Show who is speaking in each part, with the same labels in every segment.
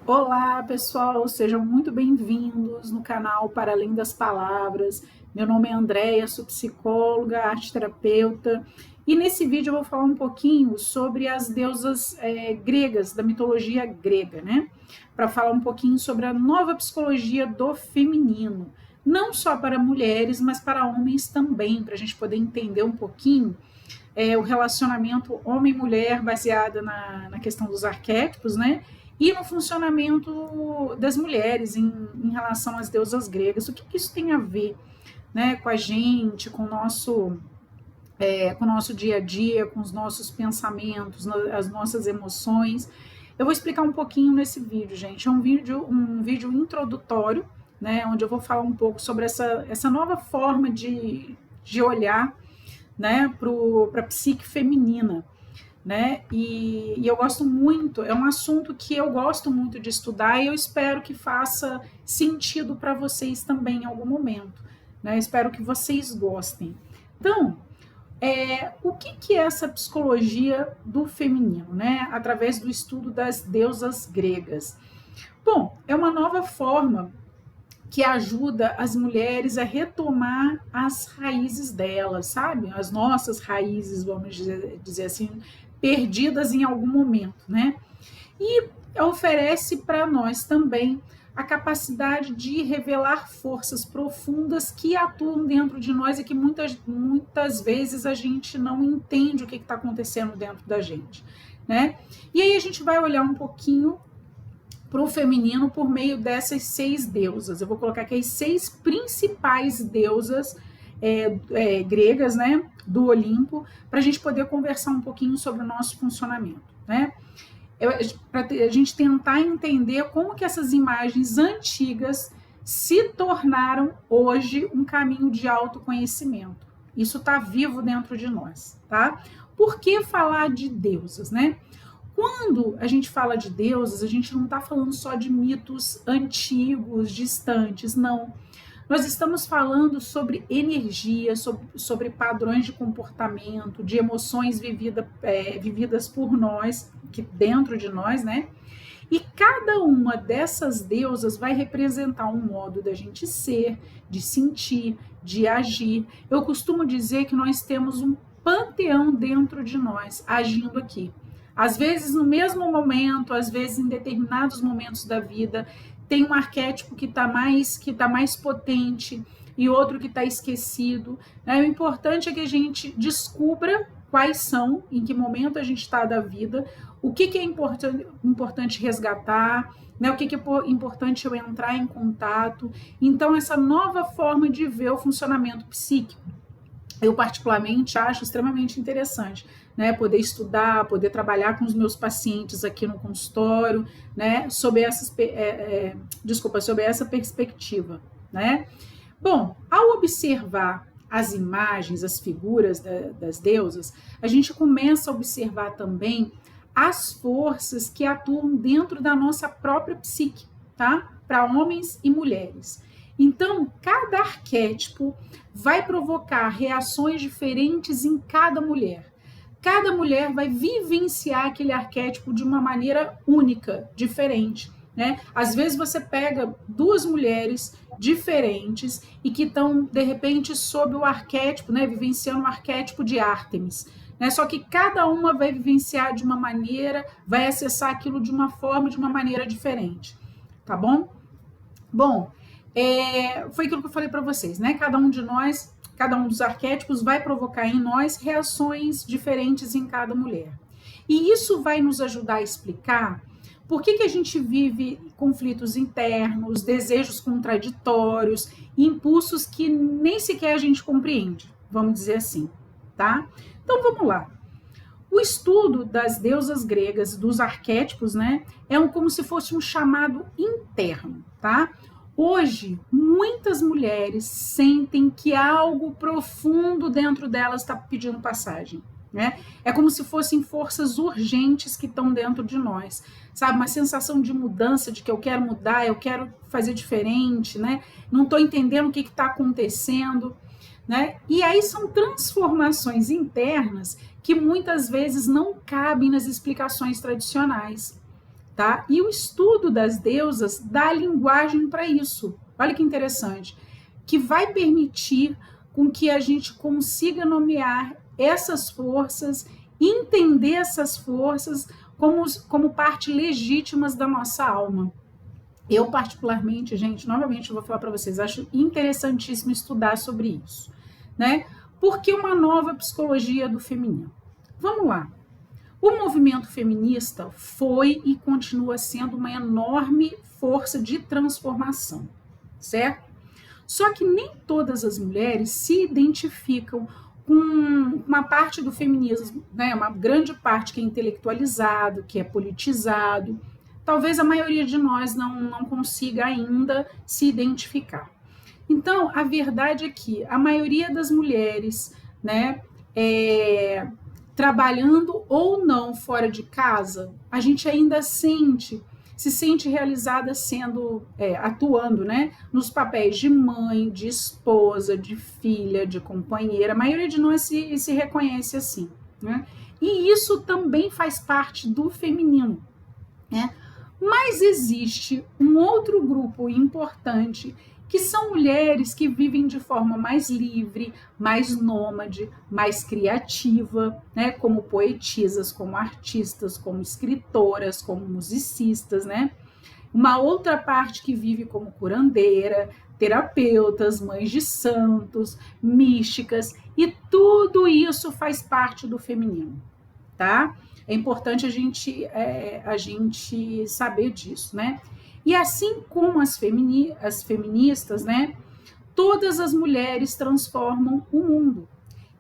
Speaker 1: Olá, pessoal, sejam muito bem-vindos no canal Para Além das Palavras. Meu nome é Andréia, sou psicóloga, arteterapeuta, e nesse vídeo eu vou falar um pouquinho sobre as deusas gregas, da mitologia grega, né? Para falar um pouquinho sobre a nova psicologia do feminino, não só para mulheres, mas para homens também, para a gente poder entender um pouquinho o relacionamento homem-mulher baseada na questão dos arquétipos, né? E no funcionamento das mulheres em relação às deusas gregas. O que isso tem a ver, né, com a gente, com o nosso dia a dia, com os nossos pensamentos, as nossas emoções. Eu vou explicar um pouquinho nesse vídeo, gente. É um vídeo introdutório, né, onde eu vou falar um pouco sobre essa nova forma de olhar, né, para a psique feminina, né? E eu gosto muito, é um assunto que eu gosto muito de estudar e eu espero que faça sentido para vocês também em algum momento, né? Espero que vocês gostem. Então, o que é essa psicologia do feminino, né? Através do estudo das deusas gregas. Bom, é uma nova forma que ajuda as mulheres a retomar as raízes delas, sabe? As nossas raízes, vamos dizer assim, perdidas em algum momento, né? E oferece para nós também a capacidade de revelar forças profundas que atuam dentro de nós e que muitas vezes a gente não entende o que está acontecendo dentro da gente, né? E aí a gente vai olhar um pouquinho para o feminino por meio dessas 6 deusas. Eu vou colocar aqui as 6 principais deusas gregas, né, do Olimpo, para a gente poder conversar um pouquinho sobre o nosso funcionamento, né? Para a gente tentar entender como que essas imagens antigas se tornaram hoje um caminho de autoconhecimento. Isso está vivo dentro de nós, tá? Por que falar de deusas, né? Quando a gente fala de deuses, a gente não está falando só de mitos antigos, distantes, não. Nós estamos falando sobre energia, sobre padrões de comportamento, de emoções vividas por nós, que dentro de nós, né? E cada uma dessas deusas vai representar um modo da gente ser, de sentir, de agir. Eu costumo dizer que nós temos um panteão dentro de nós, agindo aqui. Às vezes no mesmo momento, às vezes em determinados momentos da vida, tem um arquétipo que está mais potente e outro que está esquecido, né? O importante é que a gente descubra quais são, em que momento a gente está da vida, o que é importante resgatar, né? O que é importante eu entrar em contato. Então, essa nova forma de ver o funcionamento psíquico, eu particularmente acho extremamente interessante, né? Poder estudar, poder trabalhar com os meus pacientes aqui no consultório, né? Sob essa perspectiva, né? Bom, ao observar as imagens, as figuras das deusas, a gente começa a observar também as forças que atuam dentro da nossa própria psique, tá? Para homens e mulheres. Então, cada arquétipo vai provocar reações diferentes em cada mulher. Cada mulher vai vivenciar aquele arquétipo de uma maneira única, diferente, né? Às vezes você pega 2 mulheres diferentes e que estão, de repente, sob o arquétipo, né? Vivenciando o arquétipo de Ártemis, né? Só que cada uma vai vivenciar de uma maneira, vai acessar aquilo de uma forma, de uma maneira diferente, tá bom? Bom, foi aquilo que eu falei para vocês, né? Cada um de nós, cada um dos arquétipos vai provocar em nós reações diferentes em cada mulher. E isso vai nos ajudar a explicar por que a gente vive conflitos internos, desejos contraditórios, impulsos que nem sequer a gente compreende, vamos dizer assim, tá? Então vamos lá. O estudo das deusas gregas, dos arquétipos, né, como se fosse um chamado interno, tá? Hoje, muitas mulheres sentem que algo profundo dentro delas está pedindo passagem, né? É como se fossem forças urgentes que estão dentro de nós, sabe? Uma sensação de mudança, de que eu quero mudar, eu quero fazer diferente, né? Não estou entendendo o que está acontecendo, né? E aí são transformações internas que muitas vezes não cabem nas explicações tradicionais. tá? E o estudo das deusas dá linguagem para isso. Olha que interessante, que vai permitir com que a gente consiga nomear essas forças, entender essas forças como parte legítimas da nossa alma. Eu, particularmente, gente, novamente eu vou falar para vocês, acho interessantíssimo estudar sobre isso, né? Porque uma nova psicologia do feminino. Vamos lá. O movimento feminista foi e continua sendo uma enorme força de transformação, certo? Só que nem todas as mulheres se identificam com uma parte do feminismo, né? Uma grande parte que é intelectualizado, que é politizado. Talvez a maioria de nós não consiga ainda se identificar. Então, a verdade é que a maioria das mulheres, né, trabalhando ou não fora de casa, a gente ainda se sente realizada atuando, né, nos papéis de mãe, de esposa, de filha, de companheira. A maioria de nós se reconhece assim, né? E isso também faz parte do feminino, né? Mas existe um outro grupo importante, que são mulheres que vivem de forma mais livre, mais nômade, mais criativa, né? Como poetisas, como artistas, como escritoras, como musicistas, né? Uma outra parte que vive como curandeira, terapeutas, mães de santos, místicas, e tudo isso faz parte do feminino, tá? É importante a gente saber disso, né? E assim como as feministas, né? Todas as mulheres transformam o mundo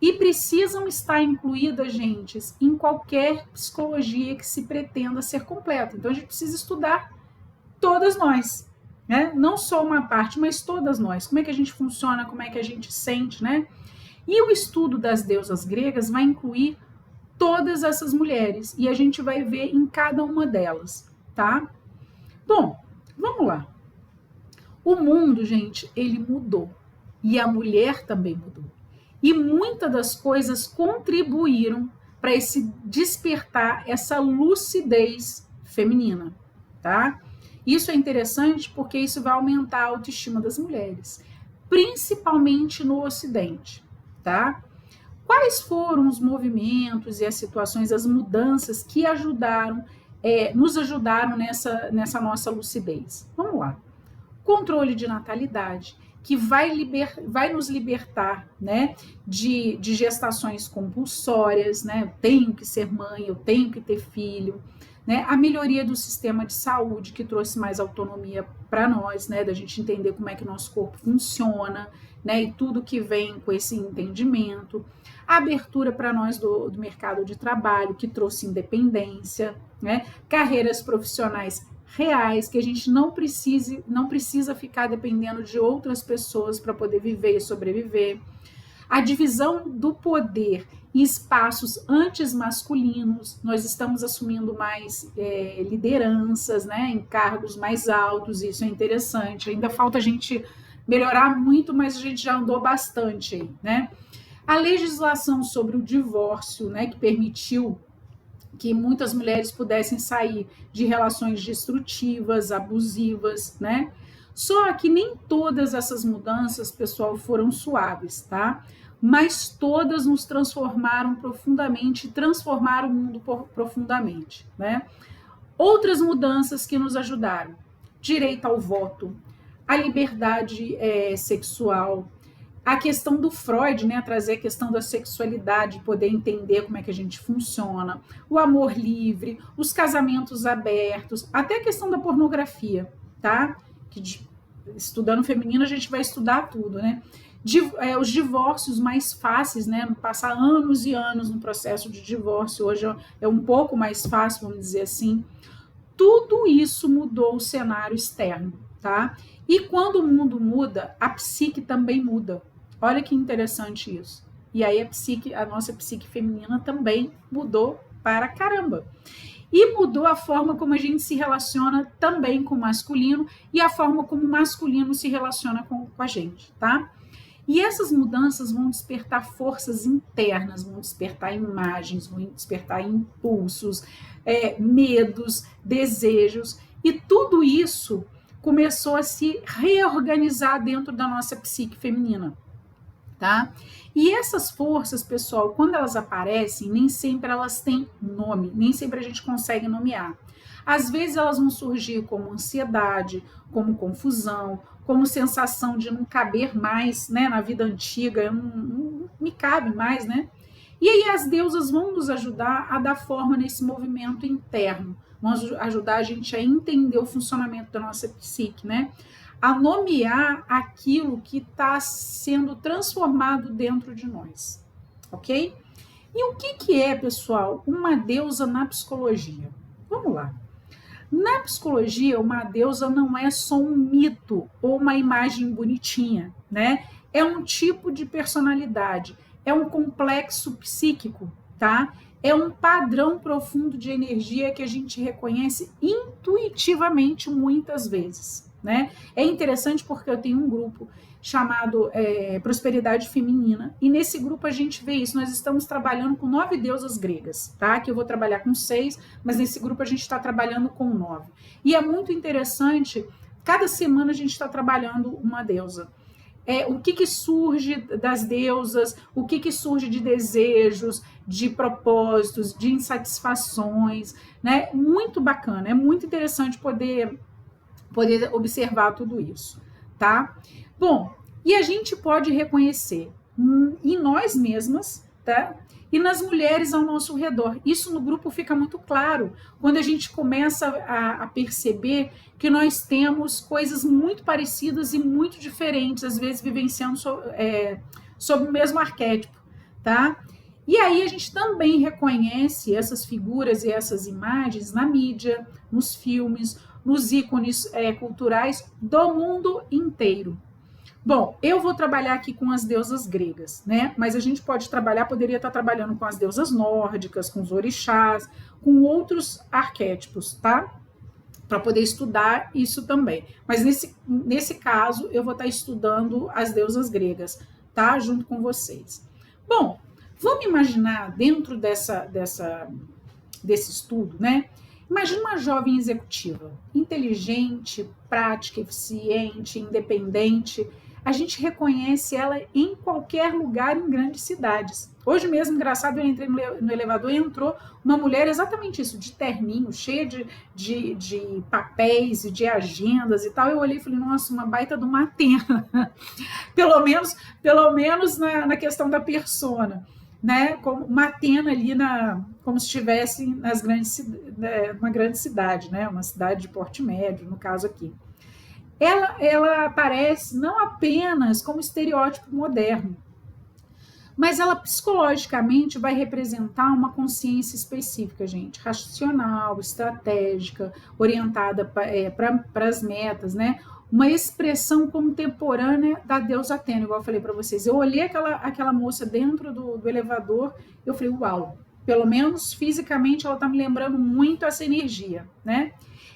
Speaker 1: e precisam estar incluídas, gente, em qualquer psicologia que se pretenda ser completa. Então a gente precisa estudar todas nós, né? Não só uma parte, mas todas nós. Como é que a gente funciona, como é que a gente sente, né? E o estudo das deusas gregas vai incluir todas essas mulheres e a gente vai ver em cada uma delas, tá? Bom, vamos lá. O mundo, gente, ele mudou e a mulher também mudou. E muitas das coisas contribuíram para esse despertar, essa lucidez feminina, tá? Isso é interessante porque isso vai aumentar a autoestima das mulheres, principalmente no Ocidente, tá? Quais foram os movimentos e as situações, as mudanças que nos ajudaram nessa nossa lucidez? Vamos lá. Controle de natalidade, que vai nos libertar, né, de gestações compulsórias, né? Eu tenho que ser mãe, eu tenho que ter filho, né? A melhoria do sistema de saúde, que trouxe mais autonomia para nós, né, da gente entender como é que nosso corpo funciona, né, e tudo que vem com esse entendimento. A abertura para nós do mercado de trabalho, que trouxe independência, né, carreiras profissionais reais, que a gente não precisa ficar dependendo de outras pessoas para poder viver e sobreviver. A divisão do poder em espaços antes masculinos, nós estamos assumindo mais lideranças, né, em cargos mais altos, isso é interessante. Ainda falta a gente melhorar muito, mas a gente já andou bastante aí, né? A legislação sobre o divórcio, né, que permitiu que muitas mulheres pudessem sair de relações destrutivas, abusivas, né? Só que nem todas essas mudanças, pessoal, foram suaves, tá? Mas todas nos transformaram profundamente, transformaram o mundo profundamente, né? Outras mudanças que nos ajudaram: direito ao voto, a liberdade sexual, a questão do Freud, né, trazer a questão da sexualidade, poder entender como é que a gente funciona, o amor livre, os casamentos abertos, até a questão da pornografia, tá? Que estudando feminino a gente vai estudar tudo, né? Os divórcios mais fáceis, né? Passar anos e anos no processo de divórcio, hoje é um pouco mais fácil, vamos dizer assim. Tudo isso mudou o cenário externo, tá? E quando o mundo muda, a psique também muda. Olha que interessante isso. E aí a nossa psique feminina também mudou para caramba. E mudou a forma como a gente se relaciona também com o masculino e a forma como o masculino se relaciona com a gente, tá? E essas mudanças vão despertar forças internas, vão despertar imagens, vão despertar impulsos, medos, desejos, e tudo isso começou a se reorganizar dentro da nossa psique feminina, tá? E essas forças, pessoal, quando elas aparecem, nem sempre elas têm nome, nem sempre a gente consegue nomear. Às vezes elas vão surgir como ansiedade, como confusão, como sensação de não caber mais, né, na vida antiga, não me cabe mais, né? E aí as deusas vão nos ajudar a dar forma nesse movimento interno, vão ajudar a gente a entender o funcionamento da nossa psique, né? A nomear aquilo que está sendo transformado dentro de nós, ok? E o que é, pessoal, uma deusa na psicologia? Vamos lá. Na psicologia, uma deusa não é só um mito ou uma imagem bonitinha, né? É um tipo de personalidade, é um complexo psíquico, tá? É um padrão profundo de energia que a gente reconhece intuitivamente muitas vezes, né? É interessante porque eu tenho um grupo chamado Prosperidade Feminina, e nesse grupo a gente vê isso. Nós estamos trabalhando com 9 deusas gregas, tá? Que eu vou trabalhar com 6, mas nesse grupo a gente está trabalhando com 9. E é muito interessante, cada semana a gente está trabalhando uma deusa. O que surge das deusas, o que surge de desejos, de propósitos, de insatisfações, né? Muito bacana, é muito interessante poder observar tudo isso, tá? Bom, e a gente pode reconhecer em nós mesmas, tá? E nas mulheres ao nosso redor. Isso no grupo fica muito claro, quando a gente começa a perceber que nós temos coisas muito parecidas e muito diferentes, às vezes vivenciando sob o mesmo arquétipo, tá? E aí a gente também reconhece essas figuras e essas imagens na mídia, nos filmes, nos ícones culturais do mundo inteiro. Bom, eu vou trabalhar aqui com as deusas gregas, né? Mas a gente poderia estar trabalhando com as deusas nórdicas, com os orixás, com outros arquétipos, tá? Para poder estudar isso também. Mas nesse caso, eu vou estar estudando as deusas gregas, tá? Junto com vocês. Bom, vamos imaginar dentro desse estudo, né? Imagina uma jovem executiva, inteligente, prática, eficiente, independente. A gente reconhece ela em qualquer lugar em grandes cidades. Hoje mesmo, engraçado, eu entrei no elevador e entrou uma mulher exatamente isso, de terninho, cheia de papéis e de agendas e tal. Eu olhei e falei, nossa, uma baita de uma Atena. pelo menos na questão da persona, né? Como uma Atena ali, como se estivesse numa grande cidade, né? Uma cidade de porte médio, no caso aqui. Ela aparece não apenas como estereótipo moderno, mas ela psicologicamente vai representar uma consciência específica, gente, racional, estratégica, orientada para as metas, né? Uma expressão contemporânea da deusa Atena, igual eu falei para vocês. Eu olhei aquela moça dentro do elevador, eu falei, uau, pelo menos fisicamente ela está me lembrando muito essa energia, né?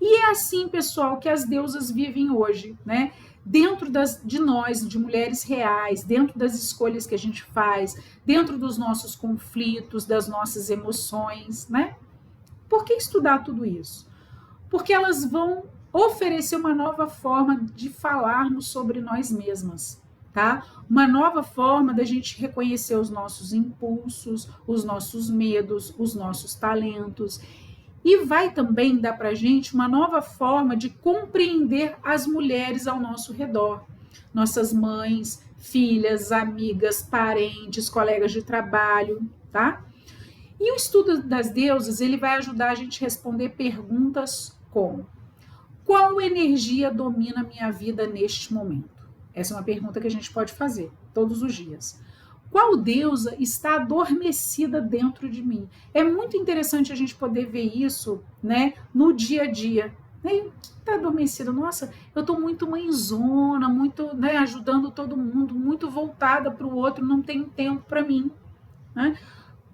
Speaker 1: E é assim, pessoal, que as deusas vivem hoje, né? Dentro de nós, de mulheres reais, dentro das escolhas que a gente faz, dentro dos nossos conflitos, das nossas emoções, né? Por que estudar tudo isso? Porque elas vão oferecer uma nova forma de falarmos sobre nós mesmas, tá? Uma nova forma da gente reconhecer os nossos impulsos, os nossos medos, os nossos talentos. E vai também dar para a gente uma nova forma de compreender as mulheres ao nosso redor. Nossas mães, filhas, amigas, parentes, colegas de trabalho, tá? E o estudo das deusas, ele vai ajudar a gente a responder perguntas como: qual energia domina a minha vida neste momento? Essa é uma pergunta que a gente pode fazer todos os dias. Qual deusa está adormecida dentro de mim? É muito interessante a gente poder ver isso, né, no dia a dia. Quem está adormecida? Nossa, eu estou muito mãezona, muito, né, ajudando todo mundo, muito voltada para o outro, não tenho tempo para mim, né?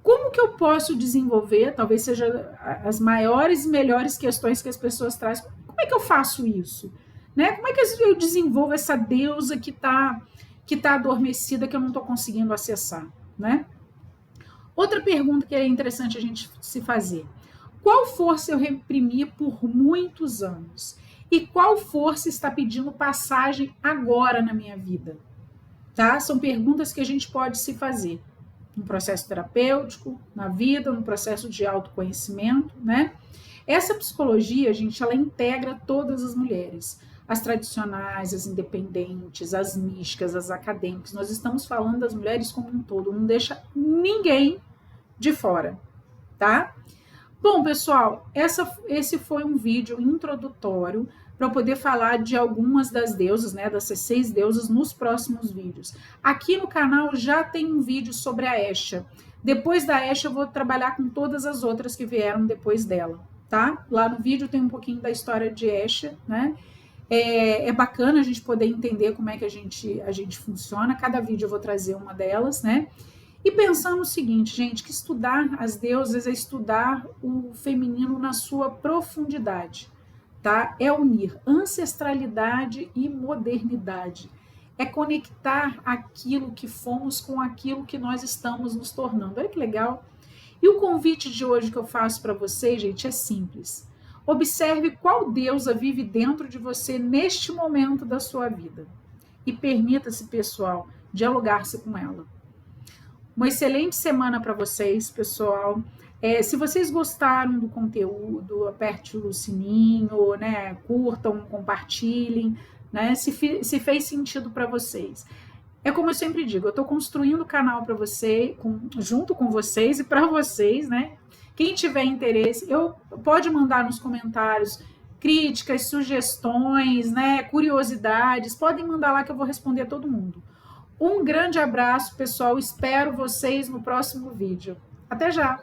Speaker 1: Como que eu posso desenvolver, talvez seja as maiores e melhores questões que as pessoas trazem, como é que eu faço isso? Né? Como é que eu desenvolvo essa deusa que está que está adormecida, que eu não estou conseguindo acessar, né? Outra pergunta que é interessante a gente se fazer: qual força eu reprimi por muitos anos? E qual força está pedindo passagem agora na minha vida? Tá? São perguntas que a gente pode se fazer no processo terapêutico, na vida, no processo de autoconhecimento, né? Essa psicologia, gente, ela integra todas as mulheres, as tradicionais, as independentes, as místicas, as acadêmicas. Nós estamos falando das mulheres como um todo, não deixa ninguém de fora, tá? Bom, pessoal, esse foi um vídeo introdutório para eu poder falar de algumas das deusas, né, dessas 6 deusas nos próximos vídeos. Aqui no canal já tem um vídeo sobre a Esha. Depois da Esha eu vou trabalhar com todas as outras que vieram depois dela, tá? Lá no vídeo tem um pouquinho da história de Esha, né? É bacana a gente poder entender como é que a gente funciona. Cada vídeo eu vou trazer uma delas, né? E pensando o seguinte, gente, que estudar as deusas é estudar o feminino na sua profundidade, tá? É unir ancestralidade e modernidade. É conectar aquilo que fomos com aquilo que nós estamos nos tornando. Olha que legal. E o convite de hoje que eu faço para vocês, gente, é simples. Observe qual deusa vive dentro de você neste momento da sua vida. E permita-se, pessoal, dialogar-se com ela. Uma excelente semana para vocês, pessoal. Se vocês gostaram do conteúdo, aperte o sininho, né? Curtam, compartilhem, né? Se fez sentido para vocês. É como eu sempre digo, eu estou construindo o canal para você, junto com vocês e para vocês, né? Quem tiver interesse, pode mandar nos comentários críticas, sugestões, né? Curiosidades, podem mandar lá que eu vou responder a todo mundo. Um grande abraço, pessoal. Espero vocês no próximo vídeo. Até já!